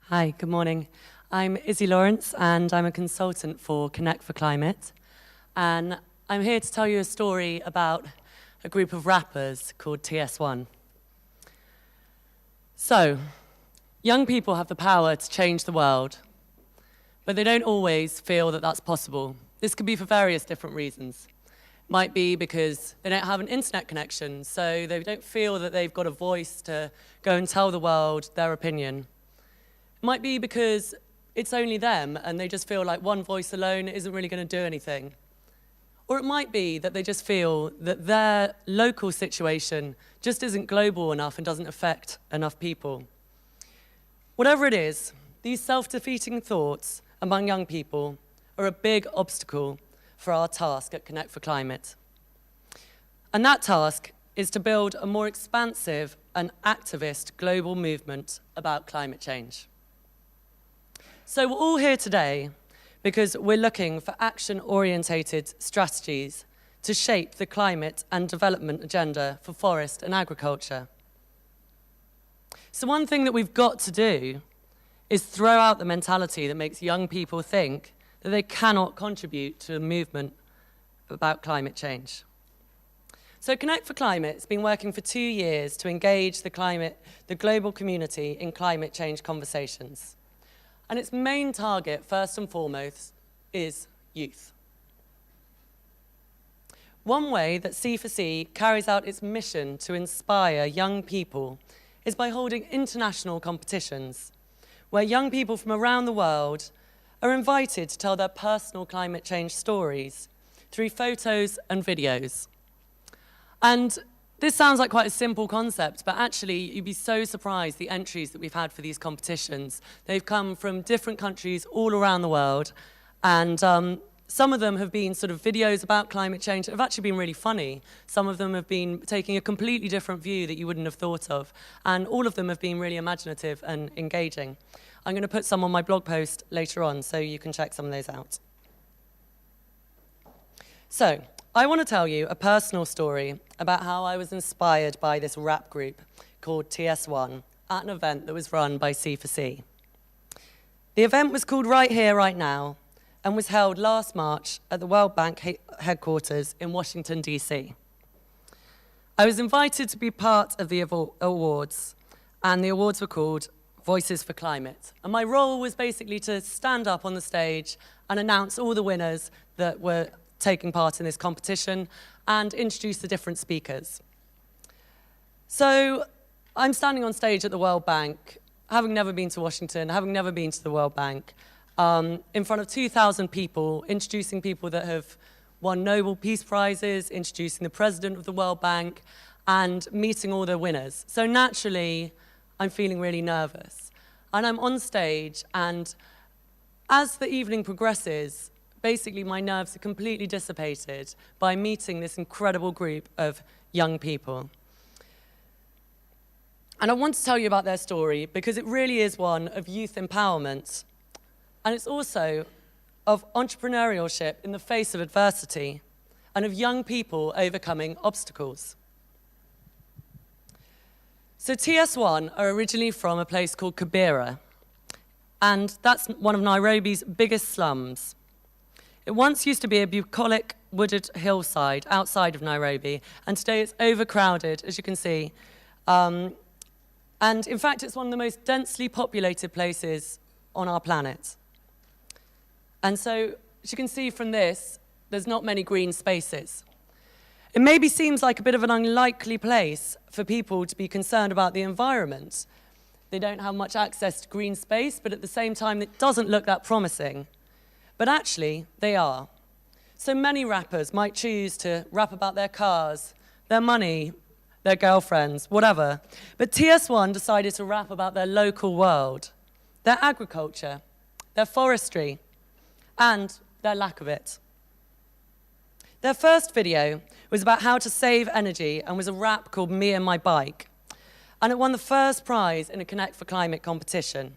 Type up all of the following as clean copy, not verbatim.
Hi, good morning. I'm Izzy Lawrence, and I'm a consultant for Connect for Climate. And I'm here to tell you a story about a group of rappers called TS1. So, young people have the power to change the world, but they don't always feel that that's possible. This could be for various different reasons. It might be because they don't have an internet connection, so they don't feel that they've got a voice to go and tell the world their opinion. Might be because it's only them and they just feel like one voice alone isn't really going to do anything. Or it might be that they just feel that their local situation just isn't global enough and doesn't affect enough people. Whatever it is, these self-defeating thoughts among young people are a big obstacle for our task at Connect for Climate. And that task is to build a more expansive and activist global movement about climate change. So we're all here today because we're looking for action-orientated strategies to shape the climate and development agenda for forest and agriculture. So one thing that we've got to do is throw out the mentality that makes young people think that they cannot contribute to a movement about climate change. So Connect for Climate has been working for 2 years to engage the global community in climate change conversations. And its main target, first and foremost, is youth. One way that C4C carries out its mission to inspire young people is by holding international competitions, where young people from around the world are invited to tell their personal climate change stories through photos and videos. And this sounds like quite a simple concept, but actually you'd be so surprised the entries that we've had for these competitions. They've come from different countries all around the world, and some of them have been sort of videos about climate change that have actually been really funny. Some of them have been taking a completely different view that you wouldn't have thought of, and all of them have been really imaginative and engaging. I'm going to put some on my blog post later on, so you can check some of those out. So, I want to tell you a personal story about how I was inspired by this rap group called TS1 at an event that was run by C4C. The event was called Right Here, Right Now, and was held last March at the World Bank headquarters in Washington, DC. I was invited to be part of the awards, and the awards were called Voices for Climate. And my role was basically to stand up on the stage and announce all the winners that were taking part in this competition and introduce the different speakers. So I'm standing on stage at the World Bank, having never been to Washington, having never been to the World Bank, in front of 2,000 people, introducing people that have won Nobel Peace Prizes, introducing the president of the World Bank, and meeting all the winners. So naturally, I'm feeling really nervous. And I'm on stage, and as the evening progresses, basically my nerves are completely dissipated by meeting this incredible group of young people. And I want to tell you about their story because it really is one of youth empowerment. And it's also of entrepreneurship in the face of adversity and of young people overcoming obstacles. So TS1 are originally from a place called Kibera, and that's one of Nairobi's biggest slums. It once used to be a bucolic wooded hillside outside of Nairobi, and today it's overcrowded, as you can see. And in fact, it's one of the most densely populated places on our planet. And so, as you can see from this, there's not many green spaces. It maybe seems like a bit of an unlikely place for people to be concerned about the environment. They don't have much access to green space, but at the same time, it doesn't look that promising. But actually, they are. So many rappers might choose to rap about their cars, their money, their girlfriends, whatever. But TS1 decided to rap about their local world, their agriculture, their forestry, and their lack of it. Their first video was about how to save energy and was a rap called Me and My Bike. And it won the first prize in a Connect for Climate competition.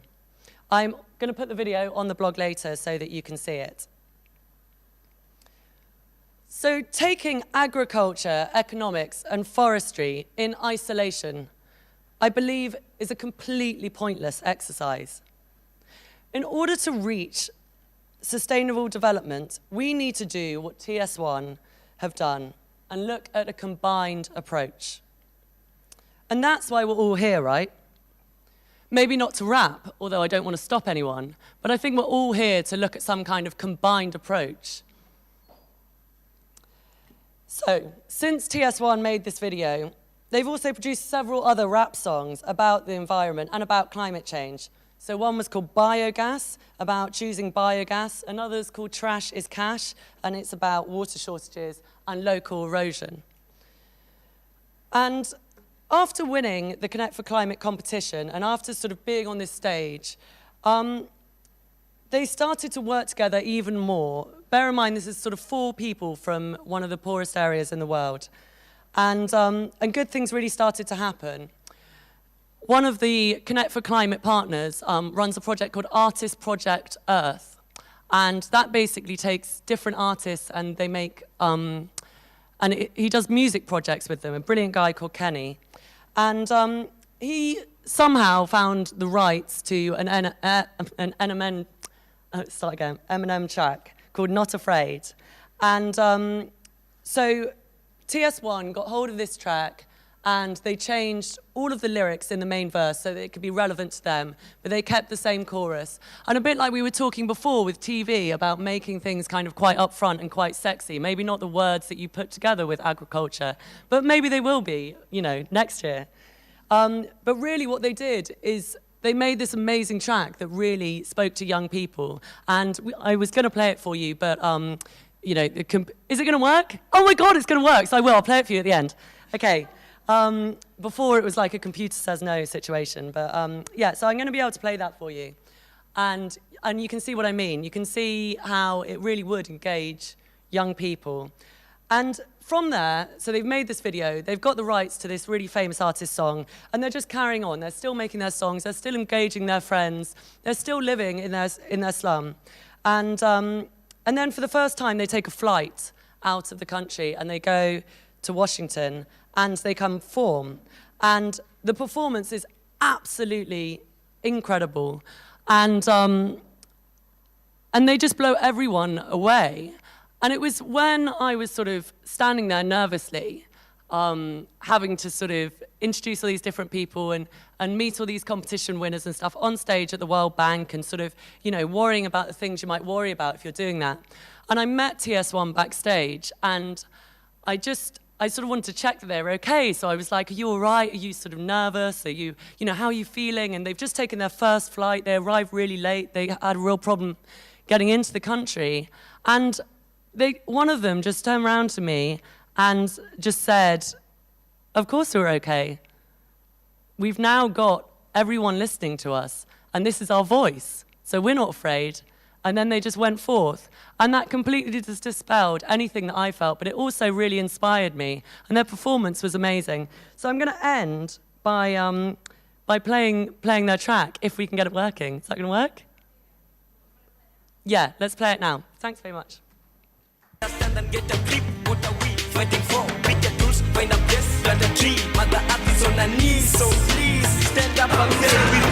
I'm going to put the video on the blog later so that you can see it. So taking agriculture, economics, and forestry in isolation, I believe, is a completely pointless exercise. in order to reach sustainable development, we need to do what TS1 have done and look at a combined approach. And that's why we're all here, right? Maybe not to rap, although I don't want to stop anyone, but I think we're all here to look at some kind of combined approach. So, since TS1 made this video, they've also produced several other rap songs about the environment and about climate change. So one was called Biogas, about choosing biogas. Another's called Trash is Cash, and it's about water shortages and local erosion. And after winning the Connect for Climate competition, and after sort of being on this stage, they started to work together even more. Bear in mind, this is sort of 4 people from one of the poorest areas in the world. And good things really started to happen. One of the Connect for Climate partners runs a project called Artist Project Earth. And that basically takes different artists and they make, he does music projects with them, a brilliant guy called Kenny. And he somehow found the rights to an Eminem track called Not Afraid. And so TS1 got hold of this track and they changed all of the lyrics in the main verse so that it could be relevant to them, but they kept the same chorus. And a bit like we were talking before with TV about making things kind of quite upfront and quite sexy, maybe not the words that you put together with agriculture, but maybe they will be, you know, next year. But really what they did is they made this amazing track that really spoke to young people. And I was going to play it for you, but, you know, is it going to work? Oh my God, it's going to work, so I will. I'll play it for you at the end. Okay. Before it was like a computer says no situation, but yeah, so I'm going to be able to play that for you. And you can see what I mean. You can see how it really would engage young people. And from there, so they've made this video, they've got the rights to this really famous artist's song, and they're just carrying on. They're still making their songs, they're still engaging their friends, they're still living in their slum. And then for the first time, they take a flight out of the country and they go to Washington and they come perform. And the performance is absolutely incredible. And they just blow everyone away. And it was when I was sort of standing there nervously, having to sort of introduce all these different people and meet all these competition winners and stuff on stage at the World Bank and sort of, you know, worrying about the things you might worry about if you're doing that. And I met TS1 backstage and I sort of wanted to check that they were okay. So I was like, are you all right? Are you sort of nervous? Are you know, how are you feeling? And they've just taken their first flight. They arrived really late. They had a real problem getting into the country. And one of them just turned around to me and just said, of course we're okay. We've now got everyone listening to us, and this is our voice, so we're not afraid. And then they just went forth. And that completely just dispelled anything that I felt, but it also really inspired me. And their performance was amazing. So I'm going to end by playing their track, if we can get it working. Is that going to work? Yeah, let's play it now. Thanks very much. Stand and get a grip, what are we fighting for? Pick your tools, find a place, plant a tree. Mother Earth is on her knees, so please stand up and say we